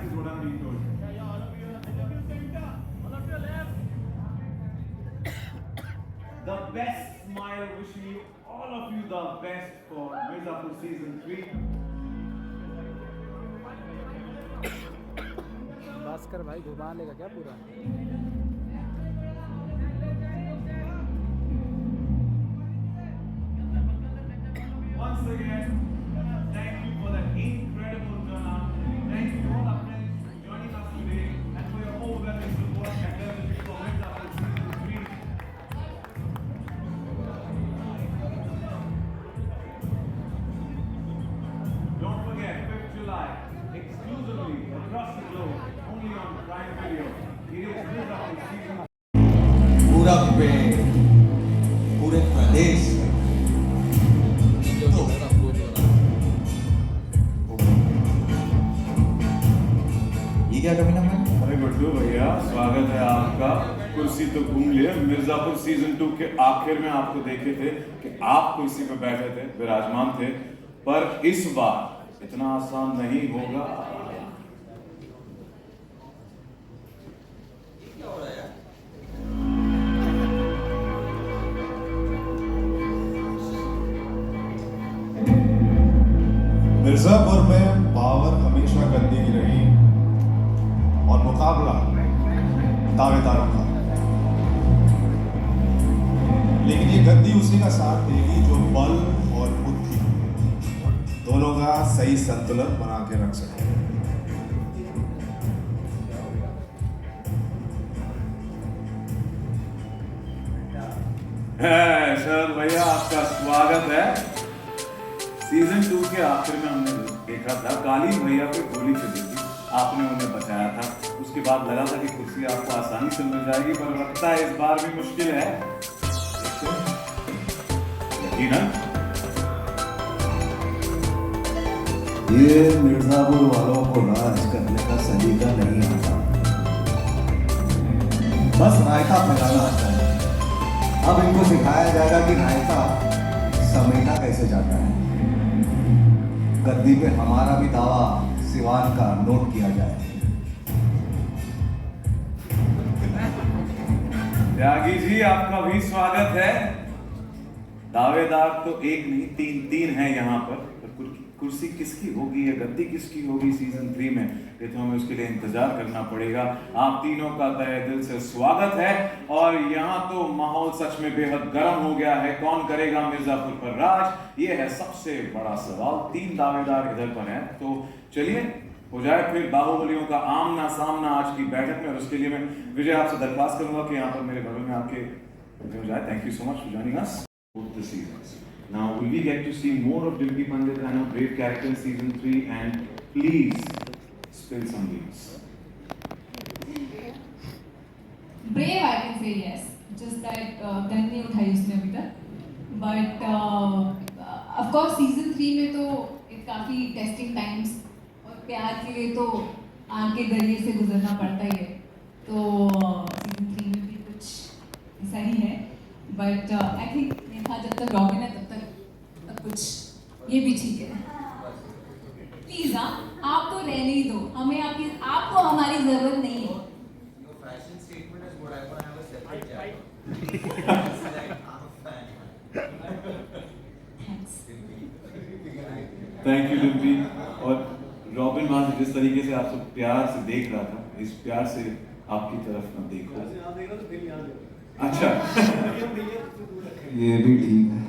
fact is what I'm being told. The best smile, wishing you all of you the best for Mirzapur season 3. Bhaskar भाई घुमा लेगा क्या पूरा? Once again, thank you for the incredible turnout. Thank you all our friends for joining us today and for your overwhelming support and leadership for Mirzapur season 3. Don't forget, 5th July, exclusively across the globe, only on Prime Video. It is Mirzapur season 3. पूरा पे पूरे प्रदेश ये क्या कभी ना मैं अरे गुड्डू भैया, स्वागत है आपका। कुर्सी तो घूम लिए। मिर्जापुर सीजन 2 के आखिर में आपको देखे थे कि आप कुर्सी पे बैठे थे, विराजमान थे, पर इस बार इतना आसान नहीं होगा। मिर्जापुर में पावर हमेशा गद्दी की रही और मुकाबला दावेदारों का, लेकिन ये गद्दी उसी का साथ देगी जो बल और बुद्धि दोनों का सही संतुलन बना के रख सके। शरद भैया, आपका स्वागत है। सीजन 2 के आखिर में हमने देखा था कालीन भैया पे गोली चली थी, आपने उन्हें बचाया था। उसके बाद लगा था कि कुर्सी आपको आसानी से मिल जाएगी, पर लगता है इस बार भी मुश्किल है। यकीन है ये मिर्जापुर वालों को राज करने का सलीका नहीं आता, बस रायता फैलाना आता है। अब इनको सिखाया जाएगा कि रायता समेटा कैसे जाता है। गद्दी पे हमारा भी दावा सिवान का नोट किया जाए। त्यागी जी, आपका भी स्वागत है। दावेदार तो एक नहीं, तीन हैं यहाँ पर। कुर्सी किसकी होगी या गद्दी किसकी होगी सीजन 3 में, ये तो हमें उसके लिए इंतजार करना पड़ेगा। आप तीनों का तहे दिल से स्वागत है। और यहाँ तो माहौल सच में बेहद गर्म हो गया है। कौन करेगा मिर्जापुर पर राज, ये है सबसे बड़ा सवाल। 3 दावेदार इधर पर हैं, तो चलिए हो जाए फिर बाहुबलियों का आमना सामना आज की बैठक में। और उसके लिए मैं विजय आपसे दरख्वास्त करूंगा कि यहाँ पर मेरे बगल में आपके हो जाए। Thank you so much for joining us both the seasons. Now, will we get to see more of Dimpi Pandit and her brave character in season 3? And please spill some beans. Brave, I can say yes. Just that gun नहीं उठाई उसने अभी तक. But of course season 3 में तो काफी testing times और प्यार के लिए तो आग के दरिये से गुजरना पड़ता ही है. तो season 3 में भी कुछ ऐसा ही है. But I think नेहा जब तक रॉबिन है तब कुछ ये भी ठीक है. प्लीज आप तो रहने ही दो, हमें आपको हमारी जरूरत नहीं है. Fashion statement is what I want to have a separate channel. Thanks. Thank you Dimpi. और रॉबिन वहां से जिस तरीके से आपसे प्यार से देख रहा था, इस प्यार से आपकी तरफ न देखो। अच्छा ये भी ठीक है।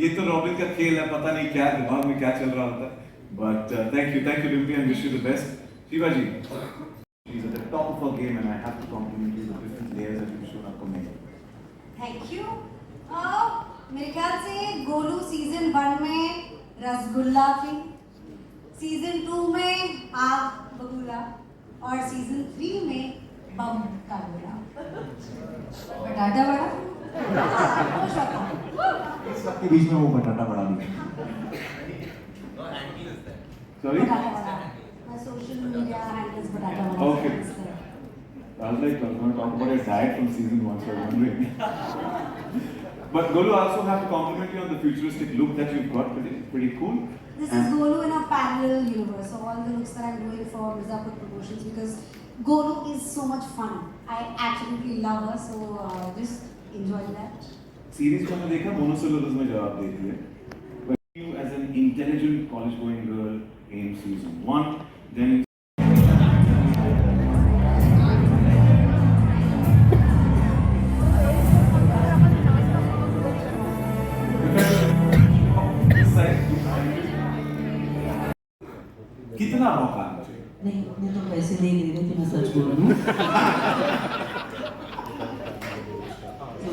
ये तो रॉबिन का खेल है, पता नहीं क्या दिमाग में क्या चल रहा होता है। But thank you Dimpi, and wish you the best. Shiva ji, she's at the top of her game, and I have to compliment you the different layers that you've shown up for me. Thank you. मेरे ख्याल से Golu season 1 में रसगुल्ला थी, season 2 में आग बबूला और season 3 में बम का गोला। बटाटा बड़ा सबके बीच में वो बटाटा बड़ा भी। No angle is there. Sorry? बटाटा बड़ा सोशल मीडिया हैंडल्स बटाटा बड़ा। Okay. I was going to talk about a diet from season 1, so I was wondering. But Golu, I also have to compliment you on the futuristic look that you've got. Pretty cool. This is Golu in a parallel universe. So all the looks that I'm doing for Mirzapur Promotions, because Golu is so much fun. I absolutely love her. So just enjoy that. Series को मैंने देखा मोनोसिलबस में जवाब देती है. But you as an intelligent college going girl in season 1, then कितना मौका मुझे? नहीं, मैं तो पैसे नहीं दे रहे थे, मैं सच बोल रहा हूँ। तो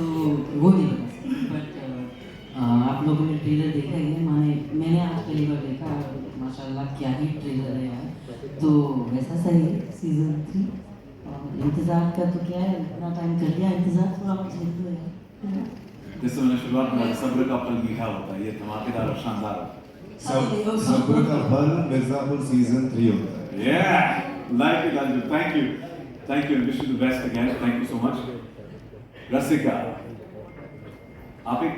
वो नहीं बट आप लोगों ने ट्रेलर देखा ही है, मैंने आज पहली बार देखा, माशाल्लाह क्या ही ट्रेलर है यार। तो वैसा सही है सीजन 3। इंतज़ार का तो क्या है, इतना टाइम कर लिया इंतज़ार, थोड़ा बहुत झेल दो यार। जैसे मैंने शुरुआत में सब्र का फल मीठा होता है, ये धमाकेदार और शानदार होता है. सब्र का फल मिर्जापुर सीजन 3 होता है. Yeah, like it, Anju. Thank you. Wish you the best again. Thank you so much. रसिका, आप एक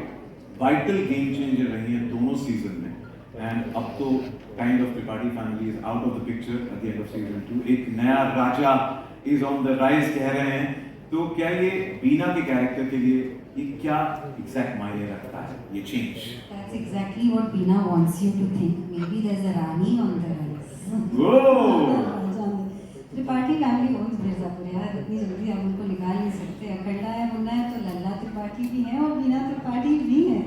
वाइटल गेम चेंजर रही हैं दोनों सीजन में, एंड अब तो kind of Tripathi family is out of the picture at the end off season 2. एक नया राजा इज ऑन द राइज कह रहे हैं. तो क्या ये बीना के कैरेक्टर के लिए ये क्या एग्जैक्ट मायने रखता है ये change? That's exactly what Beena wants you to think. Maybe there's a Rani on the rise. Whoa! Tripathi family holds Mirzapur यार, इतनी जल्दी हम उनको निकाल नहीं सकते. अखंडा है, मुन्ना है, तो लल्ला त्रिपाठी भी है और बीना त्रिपाठी भी है.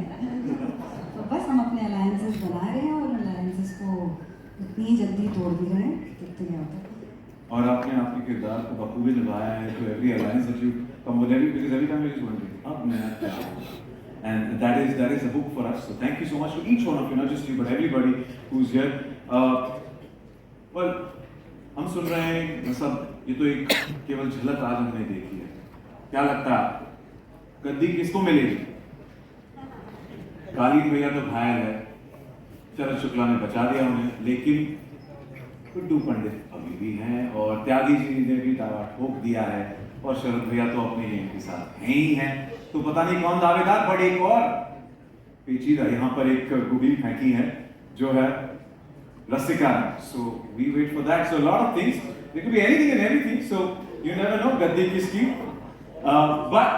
तो बस हम अपने अलायंसेस बना रहे हैं और अलायंसेस को इतनी जल्दी तोड़ भी रहे हैं, देखते क्या होता है. और आपने आपके किरदार को बखूबी निभाया है. तो every alliance that you come with every time you just want to अब मैं and that is a book for us. So thank you so much to each one of you, not just you but everybody who's here. Well, हम सुन रहे हैं सब, ये तो एक केवल झलक आज हमने देखी है. क्या लगता है गद्दी किसको मिलेगी? कालीन भैया तो घायल है, शरद शुक्ला ने बचा दिया उन्हें, लेकिन गुड्डू पंडित अभी भी हैं और त्यागी जी ने भी दावा ठोक दिया है और शरद भैया तो अपने गेम के साथ हैं ही हैं. तो पता नहीं कौन दावेदार. बट एक और पेचीदा यहाँ पर एक गुड़ी फेंकी है जो है Rasika. So we wait for that. So lot of things, there could be anything and everything. So you never know गद्दी किसकी. बट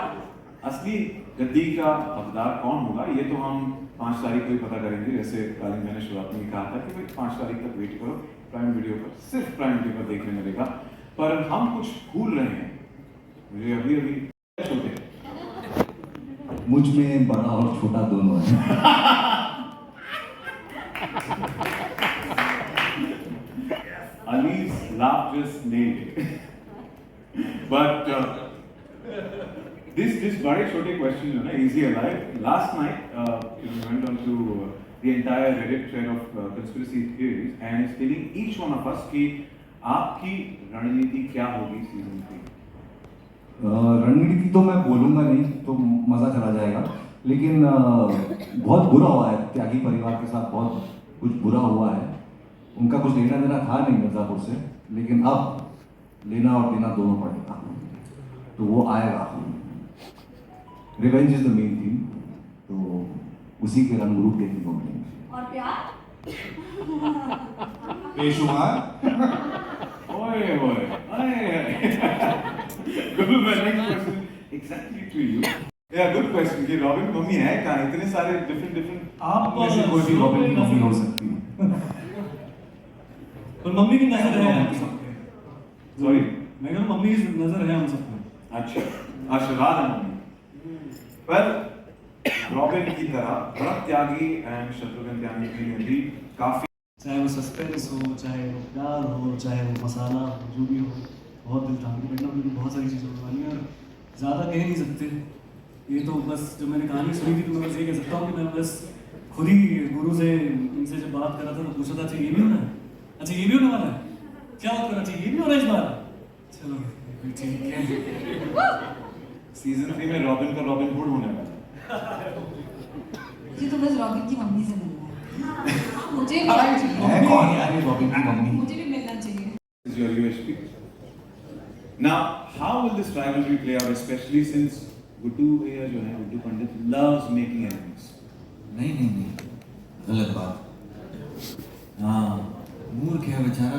असली गद्दी का हकदार कौन होगा ये तो हम 5 तारीख को ही पता करेंगे. जैसे कालीन मैंने शुरुआत में कहा था कि भाई 5 तारीख तक वेट करो, प्राइम वीडियो पर, सिर्फ प्राइम वीडियो पर देखने मिलेगा. पर हम कुछ भूल रहे हैं. मुझे अभी छोटे मुझ में बड़ा और छोटा दोनों है. Ali's laugh just nailed it. But this बड़े छोटे question जो ना easy alive. Last night we went on to the entire Reddit thread of conspiracy theories and it's telling each one of us कि आपकी रणनीति क्या होगी सीजन 3. रणनीति तो मैं बोलूँगा नहीं तो मज़ा चला जाएगा, लेकिन बहुत बुरा हुआ है त्यागी परिवार के साथ, बहुत कुछ बुरा हुआ है. उनका कुछ लेना देना था नहीं मिर्जापुर से, लेकिन अब लेना और देना दोनों पड़ेगा, तो वो आएगा. Revenge is the main theme, तो उसी के रंग-रूप देखने को मिलेंगे. और प्यार बेशुमार. ओए Good question. Exactly to you. Yeah, good question. कि रॉबिन मम्मी है कहाँ? इतने सारे different आप में से कोई भी रॉबिन की मम्मी हो सकती है. पर मम्मी की नजर है हम सब पे. Sorry. मैं कहूँ मम्मी की नजर है हम सब पे. अच्छा, आशीर्वाद है मम्मी. पर रॉबिन की तरह भरत त्यागी एंड शत्रुघ्न त्यागी की भी काफी, चाहे वो सस्पेंस हो, चाहे वो प्यार हो, चाहे वो मसाला हो, जो भी हो, बहुत दिल था. मतलब बहुत सारी चीज़ें होने वाली हैं और ज़्यादा कह नहीं सकते. ये तो बस जब मैंने कहानी सुनी थी तो मैं बस ये कह सकता हूँ कि मैं बस खुद ही गुरु से इनसे जब बात कर रहा था तो पूछा था अच्छा ये भी होना है, अच्छा ये भी होने वाला है, क्या बात करना चाहिए, ये भी हो रहा है इस बार. चलो ठीक है. सीजन 3 में रॉबिन का रॉबिन हुड होने वाला है. मुझे तो बस रॉबिन की मम्मी से मिलना है. मुझे मिलना चाहिए. है कौन यार ये रॉबिन की मम्मी? मुझे भी मिलना चाहिए. Is your USP. Now, how will this rivalry play out, especially since Guddu भैया जो है, Guddu Pandit loves making enemies. नहीं नहीं नहीं, गलत बात। हाँ, मूर्ख है बेचारा,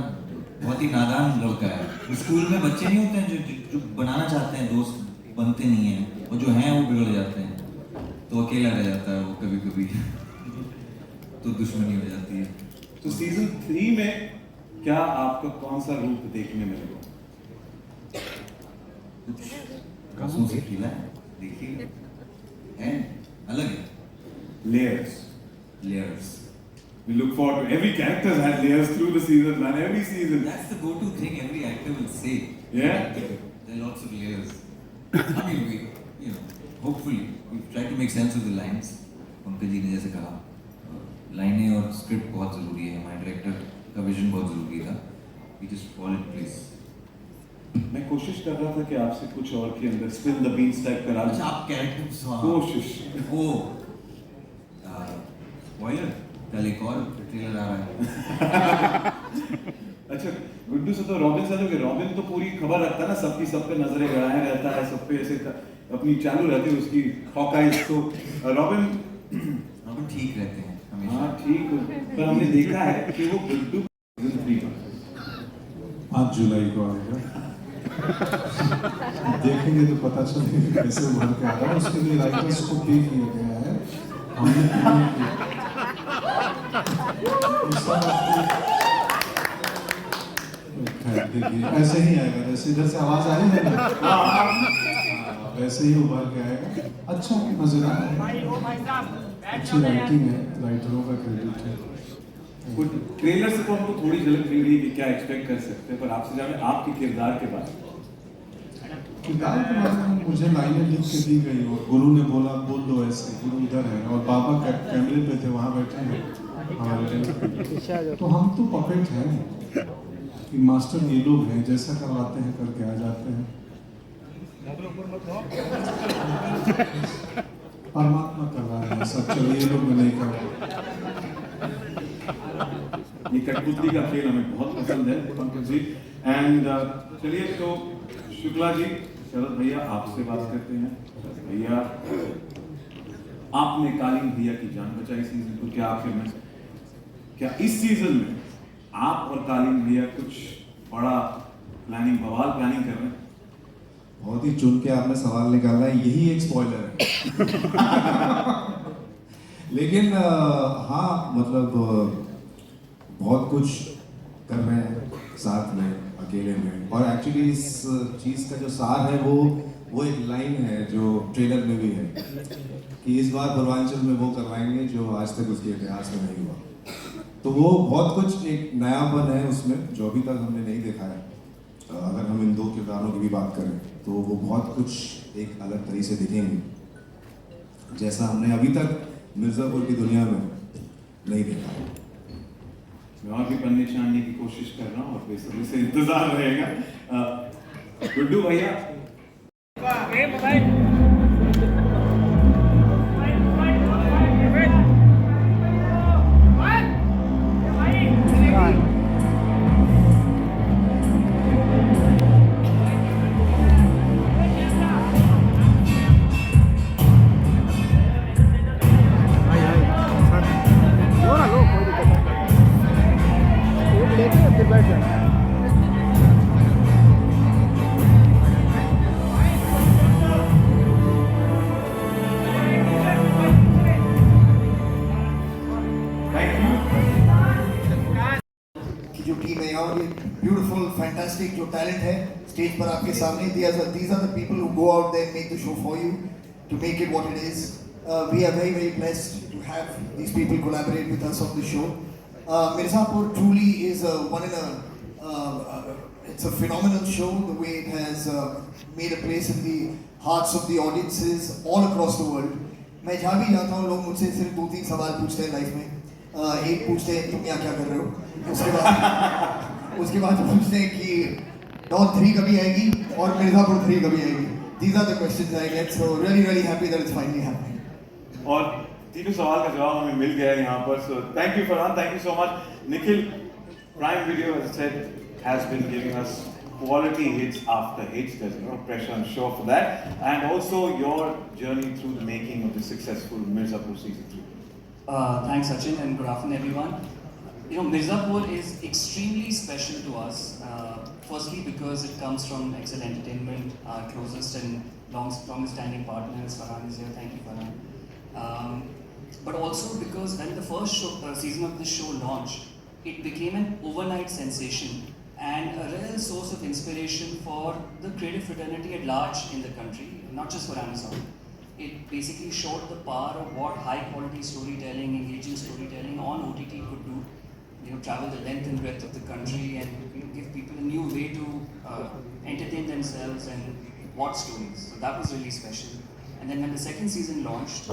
बहुत ही नादान लड़का है। स्कूल में बच्चे नहीं होते हैं जो बनाना चाहते हैं दोस्त, बनते नहीं हैं, और जो हैं वो बिगड़ जाते हैं, तो अकेला रह जाता है वो कभी कभी तो दुश्मनी हो जाती है। तो सीजन 3 में क्या आपका कौन सा रूप देखने मिलेगा? कसों से खिला है, देखिए, है अलग है। Layers. Layers. We look forward to every character has layers through the season, man. Every season. That's the go-to thing every actor will say. Yeah? There are lots of layers. I mean, we, hopefully, we try to make sense of the lines. Pankaj ji ने जैसे कहा, लाइनें और script बहुत ज़रूरी है, हमारे director का विजन बहुत ज़रूरी था। We just fall in place. मैं कोशिश कर रहा था कि आपसे कुछ और के अंदर स्पिन द बीन्स टाइप करा अच्छा, आप कैरेक्टर कोशिश। वो स्पॉइलर, कल एक और ट्रेलर आ रहा है। अच्छा, गुड्डू से तो रॉबिन से जो रॉबिन तो पूरी खबर रखता है ना, सबकी सब पे नजरें गड़ाए रहता है, सब पे ऐसे अपनी चालू रहती है उसकी हॉकाइज। तो रॉबिन ठीक रहते हैं हमेशा। हाँ ठीक, पर हमने देखा है कि वो गुड्डू 5 जुलाई को आएगा। देखेंगे तो पता चलेगा कैसे उभर के आ रहा है। उसके लिए राइटर्स को पे किया गया है, हमने देखिए ऐसे ही आएगा, जैसे इधर से आवाज आ रही है ना, वैसे ही उभर के आएगा। अच्छा, मजेदार, अच्छी राइटिंग है, राइटरों का क्रेडिट है। कुछ ट्रेलर से तो हमको थोड़ी झलक मिल रही है कि क्या एक्सपेक्ट कर सकते हैं, पर आपसे जाने आपके किरदार के बारे में। किरदार के बारे में मुझे लाइनें लिख के दी गई और गुरु ने बोला बोल दो ऐसे, गुरु उधर है और बाबा कैमरे पे थे, वहाँ बैठे हैं हमारे। तो हम तो पपेट हैं कि मास्टर ये लोग हैं, जैसा करवाते हैं करके आ जाते हैं। परमात्मा कर रहा है सब, चलिए ये लोग में नहीं कर रहा। ये कठपुतली का खेल हमें बहुत पसंद है पंकज जी। एंड चलिए तो शुक्ला जी, शरद भैया आपसे बात करते हैं। शरद भैया, आपने कालीन भैया की जान बचाई सीजन को, क्या आखिर में क्या इस सीजन में आप और कालीन भैया कुछ बड़ा बवाल प्लानिंग कर रहे हैं? बहुत ही चुन के आपने सवाल निकाला है, यही एक स्पॉइलर है। लेकिन हाँ, मतलब बहुत कुछ कर रहे हैं साथ में, अकेले में। और एक्चुअली इस चीज़ का जो सार है वो एक लाइन है जो ट्रेलर में भी है कि इस बार पूर्वांचल में वो करवाएंगे जो आज तक उसके इतिहास में नहीं हुआ। तो वो बहुत कुछ एक नयापन है उसमें जो अभी तक हमने नहीं देखा है। अगर हम इन 2 किरदारों की भी बात करें तो वो बहुत कुछ एक अलग तरीके से दिखेंगे जैसा हमने अभी तक मिर्ज़ापुर की दुनिया में नहीं देखा है। मैं और भी पन्ने छानने की कोशिश कर रहा हूँ और बेसब्री से इंतजार रहेगा। गुड्डू भैया, जो टीम है और ये ब्यूटीफुल फैंटास्टिक जो टैलेंट है स्टेज पर आपके सामने, these are the people who go out there and make the show for you to make it what it is. We are very very blessed to have these people collaborate with us on the show. Mirzapur truly is it's a phenomenal show, the way it has made a place in the hearts of the audiences all across the world. मैं जहाँ भी जाता हूँ लोग मुझसे सिर्फ 2-3 सवाल पूछते हैं लाइफ में। एक पूछते हैं तुम यहाँ क्या कर रहे हो, उसके बाद पूछते हैं कि डॉन 3 कभी आएगी और मिर्ज़ापुर 3 कभी आएगी। These are the questions I get, so really happy that it's finally happening. और तीनों सवाल का जवाब हमें मिल गया है यहाँ पर। So thank you Farhan, thank you so much. Nikhil, Prime Video as I said has been giving us quality hits after hits. There's a lot of pressure, I'm sure, for that. And also your journey through the making of the successful Mirzapur season 3. Thanks, Sachin, and good afternoon, everyone. You know, Mirzapur is extremely special to us. Firstly, because it comes from Excel Entertainment, our closest and longest standing partners. Farhan is here. Thank you, Farhan. But also because when the first season of this show launched, it became an overnight sensation and a real source of inspiration for the creative fraternity at large in the country, not just for Amazon. It basically showed the power of what high quality storytelling, engaging storytelling on OTT could do. You know, travel the length and breadth of the country and give people a new way to entertain themselves and watch stories. So that was really special. And then when the second season launched,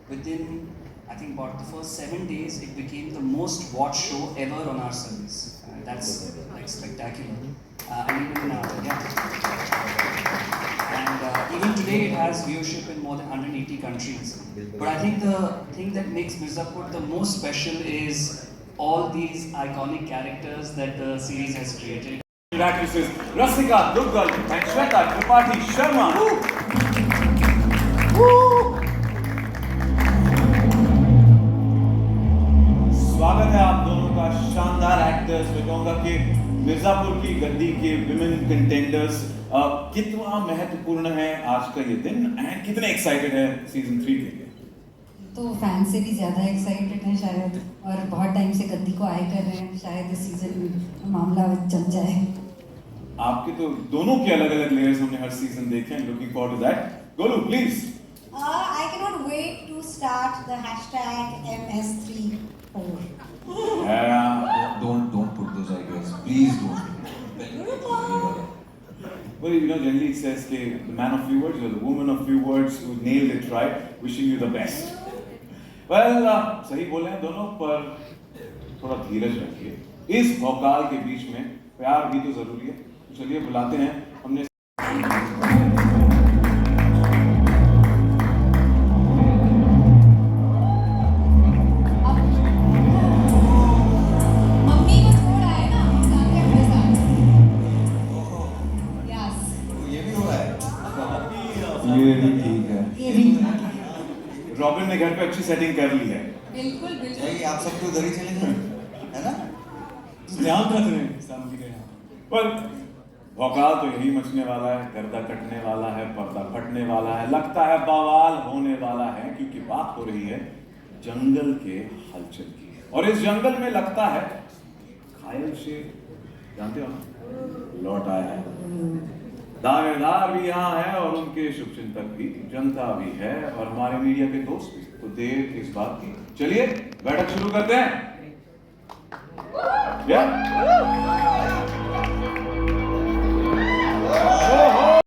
within I think about the first 7 days, it became the most watched show ever on our service. That's like spectacular. And even today it has viewership in more than 180 countries. But I think the thing that makes Mirzapur the most special is all these iconic characters that the series has created. Actresses Rasika Duggal and Shweta Tripathi Sharma. स्वागत है आप दोनों का शानदार actors. मैं कहूँगा कि मिर्जापुर की गद्दी के विमेन कंटेंडर्स कितना महत्वपूर्ण है आज का ये दिन एंड कितने एक्साइटेड है सीजन 3 के लिए? तो फैन से भी ज़्यादा एक्साइटेड हैं शायद, और बहुत टाइम से गद्दी को आई कर रहे हैं। शायद इस सीजन मामला जम जाए। आपके तो दोनों के अलग अलग लेयर्स हमने हर सीजन देखे हैं। Looking forward to that. Golu please. I cannot wait to start the hashtag MS34. Don't put those ideas. Please don't. Well, you know, generally it says कि the man of few words or the woman of few words who nailed it right, wishing you the best. Well, सही बोले हैं दोनों, पर थोड़ा धीरज रखिए। इस भौकाल के बीच में प्यार भी तो जरूरी है। तो चलिए बुलाते हैं हमने ये भी ठीक है। रॉबिन ने घर पे अच्छी सेटिंग कर ली है। बिल्कुल बिल्कुल। चाहिए आप सब तो उधर ही चले जाए, है ना? ध्यान रख रहे हैं सामने के यहाँ। पर भौकाल तो यही मचने वाला है, गर्दा कटने वाला है, पर्दा फटने वाला है, लगता है बवाल होने वाला है, क्योंकि बात हो रही है जंगल के हलचल की। और इस जंगल में लगता है घायल शेर, जानते हो, लौट आया है। दावेदार भी यहाँ है और उनके शुभचिंतक भी, जनता भी है और हमारे मीडिया के दोस्त भी। तो देर किस बात की, चलिए बैठक शुरू करते हैं।